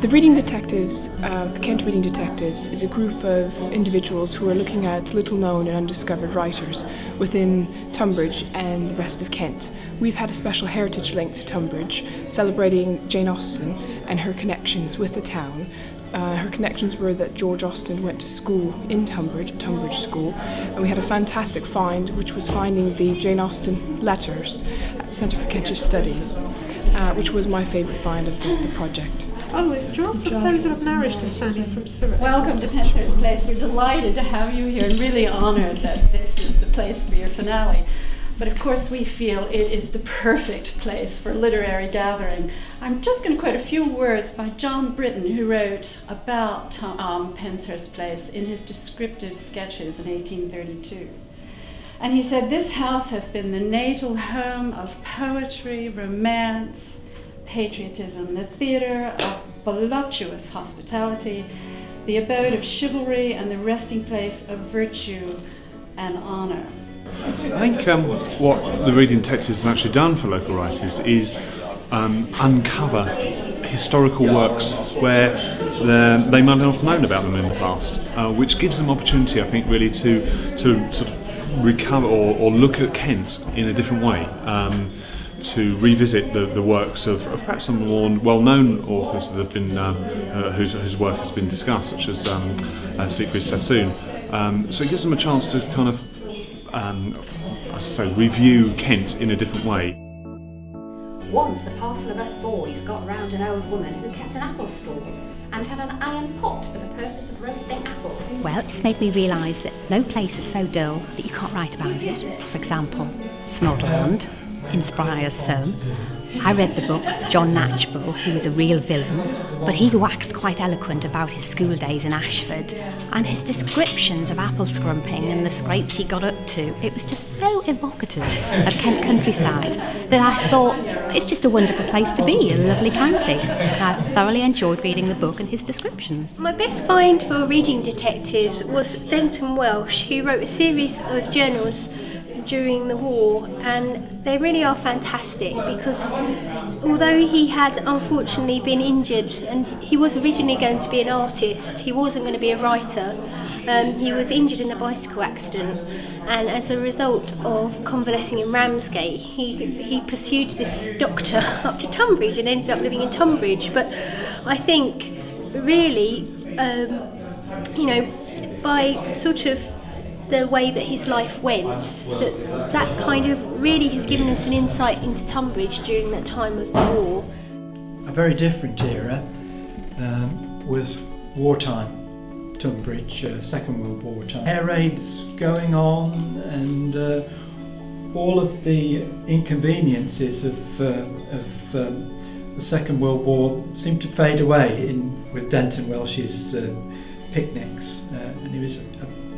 The Reading Detectives, Kent Reading Detectives, is a group of individuals who are looking at little-known and undiscovered writers within Tunbridge and the rest of Kent. We've had a special heritage link to Tunbridge, celebrating Jane Austen and her connections with the town. Her connections were that George Austen went to school in Tunbridge, at Tunbridge School, and we had a fantastic find, which was finding the Jane Austen letters at the Centre for Kentish Studies, which was my favourite find of the project. Oh, it's draft proposal of marriage to Fanny from Surrey. Welcome to Penshurst Place. We're delighted to have you here and really honoured that this is the place for your finale. But of course we feel it is the perfect place for a literary gathering. I'm just going to quote a few words by John Britton, who wrote about Penshurst Place in his descriptive sketches in 1832. And he said, "This house has been the natal home of poetry, romance, patriotism, the theatre of voluptuous hospitality, the abode of chivalry, and the resting place of virtue and honour." I think what the Reading Detectives has actually done for local writers is uncover historical works where they might not have known about them in the past, which gives them opportunity, I think, really to sort of recover or look at Kent in a different way. To revisit the works of perhaps some of the more well-known authors that have been whose work has been discussed, such as Siegfried Sassoon. So it gives them a chance to kind of, I say, review Kent in a different way. Once a parcel of us boys got round an old woman who kept an apple stall and had an iron pot for the purpose of roasting apples. Well, it's made me realise that no place is so dull that you can't write about it. For example, Snodland inspires some. I read the book John Knatchbull, who was a real villain, but he waxed quite eloquent about his school days in Ashford and his descriptions of apple scrumping and the scrapes he got up to. It was just so evocative of Kent countryside that I thought it's just a wonderful place to be, a lovely county. I thoroughly enjoyed reading the book and his descriptions. My best find for Reading Detectives was Denton Welsh, who wrote a series of journals during the war, and they really are fantastic because although he had unfortunately been injured and he was originally going to be an artist, he wasn't going to be a writer. He was injured in a bicycle accident, and as a result of convalescing in Ramsgate, he pursued this doctor up to Tunbridge and ended up living in Tunbridge. But I think really, you know, by sort of the way that his life went, that kind of really has given us an insight into Tunbridge during that time of the war. A very different era was wartime Tunbridge, Second World War time. Air raids going on, and all of the inconveniences of the Second World War seemed to fade away with Denton Welsh's picnics, and he was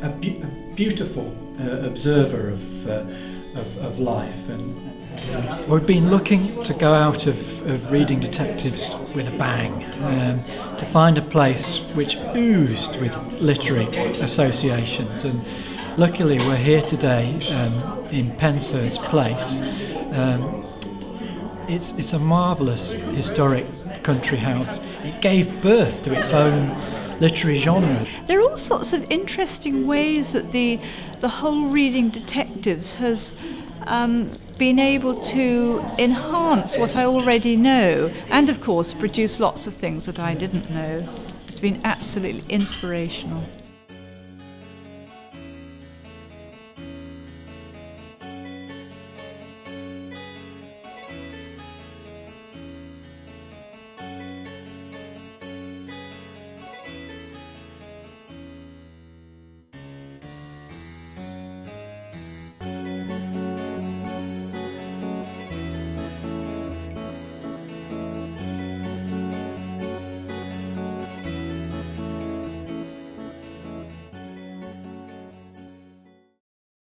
a beautiful observer of life. And we've been looking to go out of Reading Detectives with a bang, to find a place which oozed with literary associations, and luckily we're here today in Penshurst Place. It's a marvellous historic country house. It gave birth to its own literary genre. There are all sorts of interesting ways that the whole Reading Detectives has been able to enhance what I already know, and of course produce lots of things that I didn't know. It's been absolutely inspirational.